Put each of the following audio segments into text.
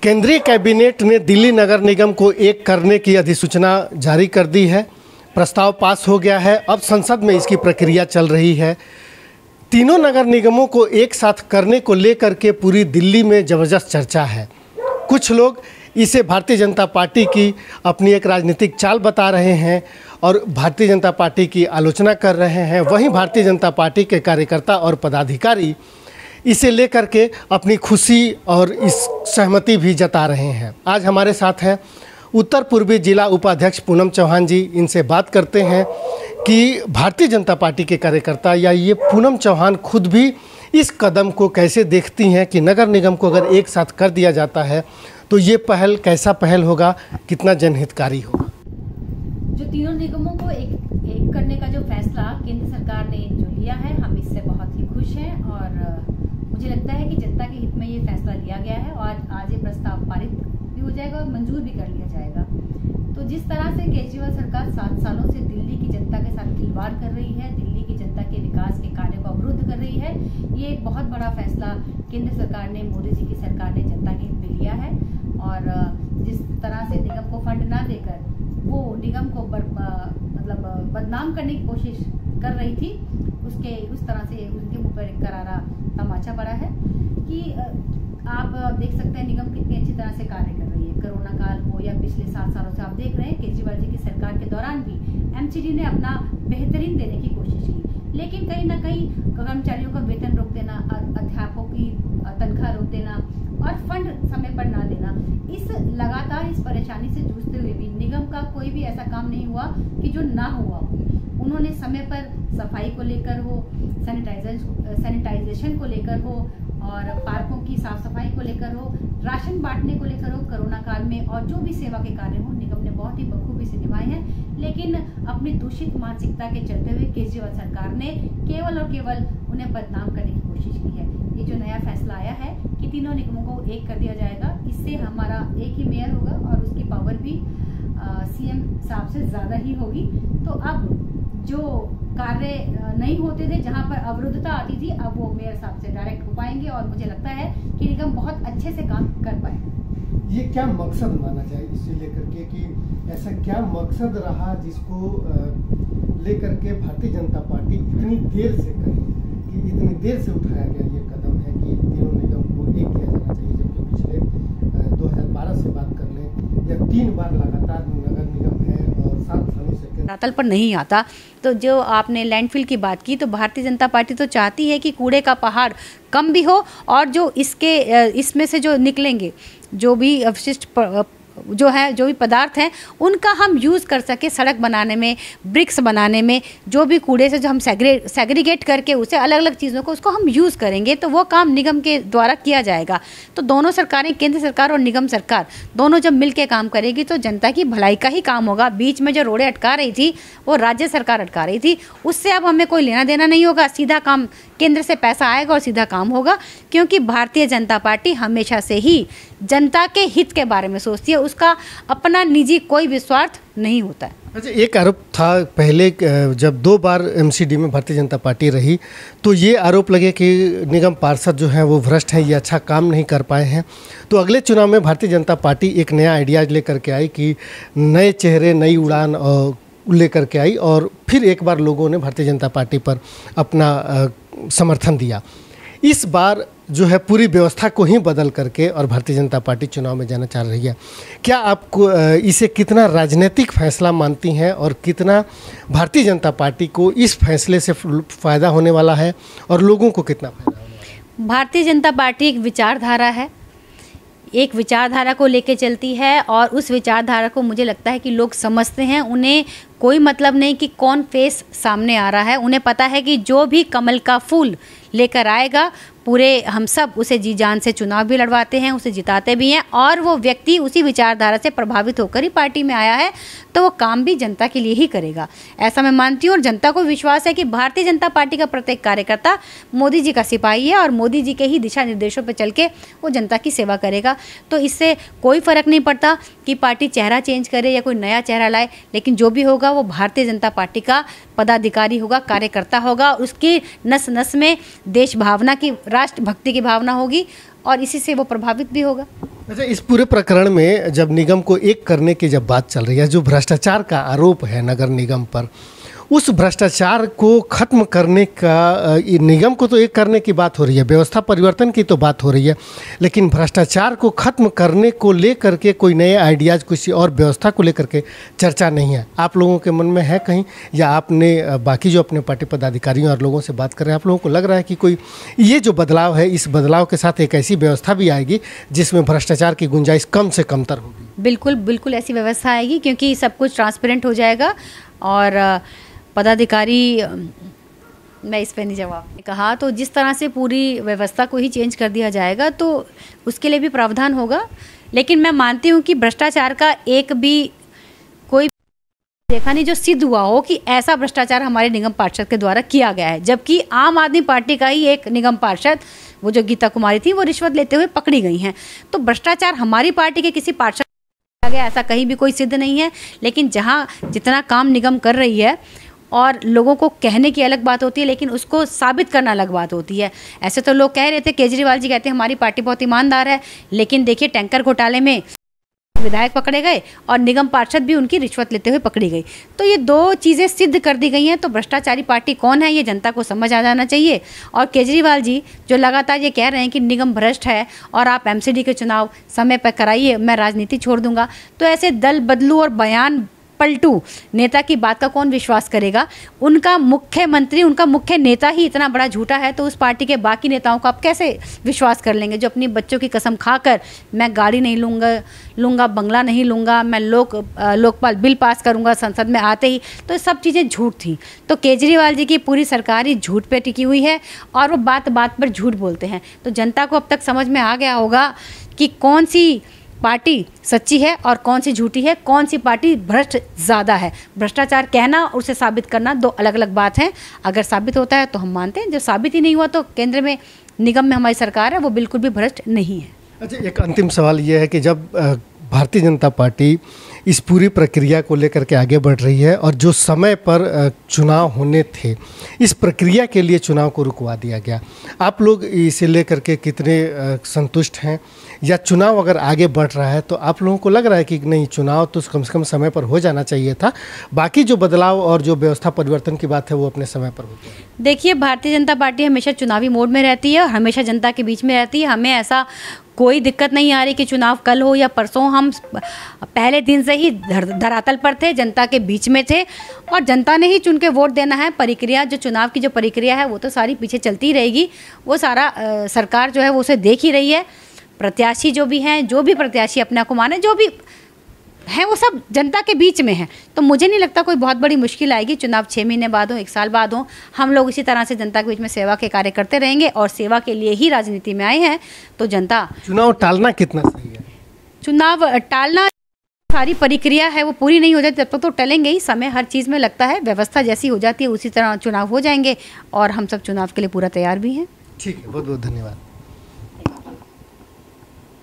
केंद्रीय कैबिनेट ने दिल्ली नगर निगम को एक करने की अधिसूचना जारी कर दी है। प्रस्ताव पास हो गया है। अब संसद में इसकी प्रक्रिया चल रही है। तीनों नगर निगमों को एक साथ करने को लेकर के पूरी दिल्ली में ज़बरदस्त चर्चा है। कुछ लोग इसे भारतीय जनता पार्टी की अपनी एक राजनीतिक चाल बता रहे हैं और भारतीय जनता पार्टी की आलोचना कर रहे हैं। वहीं भारतीय जनता पार्टी के कार्यकर्ता और पदाधिकारी इसे लेकर के अपनी खुशी और इस सहमति भी जता रहे हैं। आज हमारे साथ हैं उत्तर पूर्वी जिला उपाध्यक्ष पूनम चौहान जी। इनसे बात करते हैं कि भारतीय जनता पार्टी के कार्यकर्ता या ये पूनम चौहान खुद भी इस कदम को कैसे देखती हैं कि नगर निगम को अगर एक साथ कर दिया जाता है तो ये पहल कैसा पहल होगा, कितना जनहितकारी होगा। जो तीनों निगमों को एक करने का जो फैसला केंद्र सरकार ने जो लिया है, हम इससे बहुत ही खुश हैं और मुझे लगता है कि जनता के हित में ये फैसला लिया गया है और आज ये प्रस्ताव पारित भी हो जाएगा और मंजूर भी कर लिया जाएगा। तो जिस तरह से केजरीवाल सरकार 7 सालों से दिल्ली की जनता के साथ खिलवाड़ कर रही है, दिल्ली की जनता के विकास के कार्यों को अवरुद्ध कर रही है, ये एक बहुत बड़ा फैसला केंद्र सरकार ने, मोदी जी की सरकार ने जनता के हित में लिया है। और जिस तरह से निगम को फंड ना देकर वो निगम को बदनाम करने की कोशिश कर रही थी, उस तरह से उनके मुंह पर एक करारा तमाचा पड़ा है कि आप देख सकते हैं निगम कितनी अच्छी तरह से कार्य कर रही है। कोरोना काल हो या पिछले 7 सालों से आप देख रहे हैं केजरीवाल जी की सरकार के दौरान भी एमसीडी ने अपना बेहतरीन देने की कोशिश की, लेकिन कहीं ना कहीं कर्मचारियों का वेतन रोक देना, अध्यापकों की तनख्वाह रोक देना और फंड समय पर ना देना, इस लगातार इस परेशानी से जूझते हुए भी निगम का कोई भी ऐसा काम नहीं हुआ कि जो ना हुआ हो। उन्होंने समय पर सफाई को लेकर हो, सैनिटाइजेशन को लेकर हो और पार्कों की साफ सफाई को लेकर हो, राशन बांटने को लेकर हो, कोरोना काल में और जो भी सेवा के कार्य हो, निगम ने बहुत ही बखूबी से निभाए हैं। लेकिन अपनी दूषित मानसिकता के चलते हुए केजरीवाल सरकार ने केवल और केवल उन्हें बदनाम करने की कोशिश की है। ये जो नया फैसला आया है कि तीनों निगमों को एक कर दिया जाएगा, इससे हमारा एक ही मेयर होगा और उसकी पावर भी सीएम साहब से ज्यादा ही होगी। तो अब जो कार्य नहीं होते थे, जहां पर अवरुद्धता आती थी, अब वो मेयर साहब से डायरेक्ट हो पाएंगे और मुझे लगता है कि निगम बहुत अच्छे से काम कर पाएंगे। ये क्या मकसद माना जाए इसे लेकर के कि ऐसा क्या मकसद रहा जिसको लेकर के भारतीय जनता पार्टी इतनी देर से कही कि इतनी देर से उठाया गया ये कदम है कि तीनों निगम को एक किया जाना चाहिए, जबकि पिछले 2012 से बात कर लें या 3 बार लगातार नगर निगम है और 7 सालों से धरातल पर नहीं आता। तो जो आपने लैंडफिल की बात की, तो भारतीय जनता पार्टी तो चाहती है कि कूड़े का पहाड़ कम भी हो और जो इसमें से जो निकलेंगे जो भी अवशिष्ट जो भी पदार्थ हैं उनका हम यूज़ कर सके सड़क बनाने में, ब्रिक्स बनाने में, जो भी कूड़े से जो हम सेग्रीगेट करके उसे अलग अलग चीज़ों को उसको हम यूज़ करेंगे, तो वो काम निगम के द्वारा किया जाएगा। तो दोनों सरकारें, केंद्र सरकार और निगम सरकार, दोनों जब मिलकर काम करेगी तो जनता की भलाई का ही काम होगा। बीच में जो रोडें अटका रही थी वो राज्य सरकार अटका रही थी, उससे अब हमें कोई लेना देना नहीं होगा। सीधा काम केंद्र से पैसा आएगा और सीधा काम होगा, क्योंकि भारतीय जनता पार्टी हमेशा से ही जनता के हित के बारे में सोचती है, उसका अपना निजी कोई भी स्वार्थ नहीं होता है। अच्छा, एक आरोप था पहले जब 2 बार एमसीडी में भारतीय जनता पार्टी रही तो ये आरोप लगे कि निगम पार्षद जो हैं वो भ्रष्ट हैं, ये अच्छा काम नहीं कर पाए हैं। तो अगले चुनाव में भारतीय जनता पार्टी एक नया आइडियाज लेकर के आई कि नए चेहरे, नई उड़ान लेकर के आई और फिर एक बार लोगों ने भारतीय जनता पार्टी पर अपना समर्थन दिया। इस बार जो है पूरी व्यवस्था को ही बदल करके और भारतीय जनता पार्टी चुनाव में जाना चाह रही है। क्या आपको इसे कितना राजनीतिक फैसला मानती हैं और कितना भारतीय जनता पार्टी को इस फैसले से फ़ायदा होने वाला है और लोगों को कितना फायदा होने वाला है? भारतीय जनता पार्टी एक विचारधारा है, एक विचारधारा को लेके चलती है और उस विचारधारा को मुझे लगता है कि लोग समझते हैं। उन्हें कोई मतलब नहीं कि कौन फेस सामने आ रहा है, उन्हें पता है कि जो भी कमल का फूल लेकर आएगा, पूरे हम सब उसे जी जान से चुनाव भी लड़वाते हैं, उसे जिताते भी हैं और वो व्यक्ति उसी विचारधारा से प्रभावित होकर ही पार्टी में आया है, तो वो काम भी जनता के लिए ही करेगा, ऐसा मैं मानती हूँ। और जनता को विश्वास है कि भारतीय जनता पार्टी का प्रत्येक कार्यकर्ता मोदी जी का सिपाही है और मोदी जी के ही दिशा निर्देशों पर चल के वो जनता की सेवा करेगा। तो इससे कोई फ़र्क नहीं पड़ता कि पार्टी चेहरा चेंज करे या कोई नया चेहरा लाए, लेकिन जो भी होगा वो भारतीय जनता पार्टी का पदाधिकारी होगा, कार्यकर्ता होगा। उसकी नस नस में देश भावना की, राष्ट्रभक्ति की भावना होगी और इसी से वो प्रभावित भी होगा। अच्छा, इस पूरे प्रकरण में जब निगम को एक करने की जब बात चल रही है, जो भ्रष्टाचार का आरोप है नगर निगम पर, उस भ्रष्टाचार को खत्म करने का निगम को तो एक करने की बात हो रही है, व्यवस्था परिवर्तन की तो बात हो रही है, लेकिन भ्रष्टाचार को खत्म करने को लेकर के कोई नए आइडियाज़, किसी और व्यवस्था को लेकर के चर्चा नहीं है। आप लोगों के मन में है कहीं, या आपने बाकी जो अपने पार्टी पदाधिकारियों और लोगों से बात कर रहे हैं, आप लोगों को लग रहा है कि कोई ये जो बदलाव है, इस बदलाव के साथ एक ऐसी व्यवस्था भी आएगी जिसमें भ्रष्टाचार की गुंजाइश कम से कमतर होगी? बिल्कुल बिल्कुल ऐसी व्यवस्था आएगी, क्योंकि सब कुछ ट्रांसपेरेंट हो जाएगा। और पदाधिकारी, मैं इस पर नहीं जवाब कहा, तो जिस तरह से पूरी व्यवस्था को ही चेंज कर दिया जाएगा तो उसके लिए भी प्रावधान होगा। लेकिन मैं मानती हूँ कि भ्रष्टाचार का एक भी कोई देखा नहीं जो सिद्ध हुआ हो कि ऐसा भ्रष्टाचार हमारे निगम पार्षद के द्वारा किया गया है। जबकि आम आदमी पार्टी का ही एक निगम पार्षद, वो जो गीता कुमारी थी, वो रिश्वत लेते हुए पकड़ी गई हैं। तो भ्रष्टाचार हमारी पार्टी के किसी पार्षद गया ऐसा कहीं भी कोई सिद्ध नहीं है। लेकिन जहाँ जितना काम निगम कर रही है, और लोगों को कहने की अलग बात होती है, लेकिन उसको साबित करना अलग बात होती है। ऐसे तो लोग कह रहे थे, केजरीवाल जी कहते हैं हमारी पार्टी बहुत ईमानदार है, लेकिन देखिए टैंकर घोटाले में विधायक पकड़े गए और निगम पार्षद भी उनकी रिश्वत लेते हुए पकड़ी गई। तो ये दो चीज़ें सिद्ध कर दी गई हैं। तो भ्रष्टाचारी पार्टी कौन है, ये जनता को समझ आ जाना चाहिए। और केजरीवाल जी जो लगातार ये कह रहे हैं कि निगम भ्रष्ट है और आप एमसीडी के चुनाव समय पर कराइए, मैं राजनीति छोड़ दूंगा, तो ऐसे दल बदलू और बयान पलटू नेता की बात का कौन विश्वास करेगा? उनका मुख्यमंत्री, उनका मुख्य नेता ही इतना बड़ा झूठा है, तो उस पार्टी के बाकी नेताओं को आप कैसे विश्वास कर लेंगे, जो अपनी बच्चों की कसम खाकर मैं गाड़ी नहीं लूँगा, बंगला नहीं लूँगा, मैं लोकपाल बिल पास करूँगा संसद में आते ही। तो सब चीज़ें झूठ थी। तो केजरीवाल जी की पूरी सरकार ही झूठ पे टिकी हुई है और वो बात बात पर झूठ बोलते हैं। तो जनता को अब तक समझ में आ गया होगा कि कौन सी पार्टी सच्ची है और कौन सी झूठी है, कौन सी पार्टी भ्रष्ट ज़्यादा है। भ्रष्टाचार कहना और उसे साबित करना दो अलग अलग बात हैं। अगर साबित होता है तो हम मानते हैं, जो साबित ही नहीं हुआ तो केंद्र में निगम में हमारी सरकार है वो बिल्कुल भी भ्रष्ट नहीं है। अच्छा, एक अंतिम सवाल ये है कि जब भारतीय जनता पार्टी इस पूरी प्रक्रिया को लेकर के आगे बढ़ रही है और जो समय पर चुनाव होने थे, इस प्रक्रिया के लिए चुनाव को रुकवा दिया गया, आप लोग इसे लेकर के कितने संतुष्ट हैं? या चुनाव अगर आगे बढ़ रहा है तो आप लोगों को लग रहा है कि नहीं, चुनाव तो कम से कम समय पर हो जाना चाहिए था, बाकी जो बदलाव और जो व्यवस्था परिवर्तन की बात है वो अपने समय पर होती है? देखिए, भारतीय जनता पार्टी हमेशा चुनावी मोड में रहती है और हमेशा जनता के बीच में रहती है। हमें ऐसा कोई दिक्कत नहीं आ रही कि चुनाव कल हो या परसों। हम पहले दिन से ही धरातल पर थे, जनता के बीच में थे और जनता ने ही चुन के वोट देना है। प्रक्रिया जो चुनाव की जो प्रक्रिया है वो तो सारी पीछे चलती रहेगी, वो सारा सरकार जो है वो उसे देख ही रही है। प्रत्याशी जो भी हैं, जो भी प्रत्याशी अपने आप को माने, जो भी हैं, वो सब जनता के बीच में है। तो मुझे नहीं लगता कोई बहुत बड़ी मुश्किल आएगी। चुनाव 6 महीने बाद हो, 1 साल बाद हो, हम लोग इसी तरह से जनता के बीच में सेवा के कार्य करते रहेंगे और सेवा के लिए ही राजनीति में आए हैं। तो जनता, चुनाव टालना कितना सही है? चुनाव टालना, सारी प्रक्रिया है वो पूरी नहीं हो जाती तब तक तो टलेंगे ही। समय हर चीज़ में लगता है, व्यवस्था जैसी हो जाती है उसी तरह चुनाव हो जाएंगे और हम सब चुनाव के लिए पूरा तैयार भी हैं। ठीक है, बहुत बहुत धन्यवाद।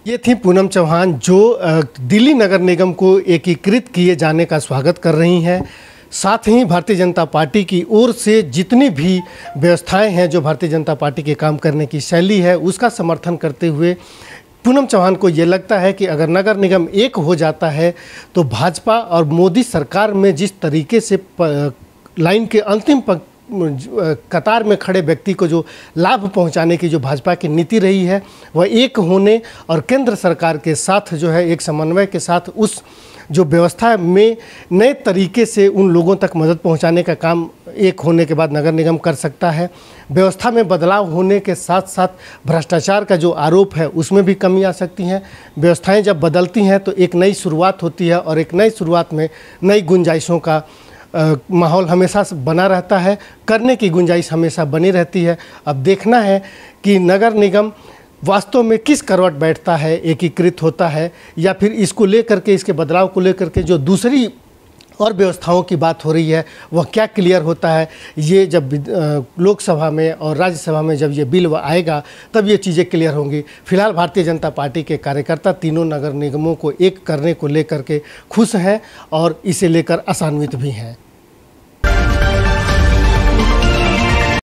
ये थी पूनम चौहान, जो दिल्ली नगर निगम को एकीकृत किए जाने का स्वागत कर रही हैं। साथ ही भारतीय जनता पार्टी की ओर से जितनी भी व्यवस्थाएं हैं, जो भारतीय जनता पार्टी के काम करने की शैली है, उसका समर्थन करते हुए पूनम चौहान को ये लगता है कि अगर नगर निगम एक हो जाता है तो भाजपा और मोदी सरकार में जिस तरीके से लाइन के अंतिम कतार में खड़े व्यक्ति को जो लाभ पहुंचाने की जो भाजपा की नीति रही है, वह एक होने और केंद्र सरकार के साथ जो है एक समन्वय के साथ उस जो व्यवस्था में नए तरीके से उन लोगों तक मदद पहुंचाने का काम एक होने के बाद नगर निगम कर सकता है। व्यवस्था में बदलाव होने के साथ साथ भ्रष्टाचार का जो आरोप है उसमें भी कमी आ सकती है। व्यवस्थाएं जब बदलती हैं तो एक नई शुरुआत होती है और एक नई शुरुआत में नई गुंजाइशों का माहौल हमेशा बना रहता है, करने की गुंजाइश हमेशा बनी रहती है। अब देखना है कि नगर निगम वास्तव में किस करवट बैठता है, एकीकृत होता है या फिर इसको लेकर के, इसके बदलाव को लेकर के जो दूसरी और व्यवस्थाओं की बात हो रही है वह क्या क्लियर होता है। ये जब लोकसभा में और राज्यसभा में जब ये बिल आएगा तब ये चीज़ें क्लियर होंगी। फिलहाल भारतीय जनता पार्टी के कार्यकर्ता तीनों नगर निगमों को एक करने को लेकर के खुश हैं और इसे लेकर आशान्वित भी हैं।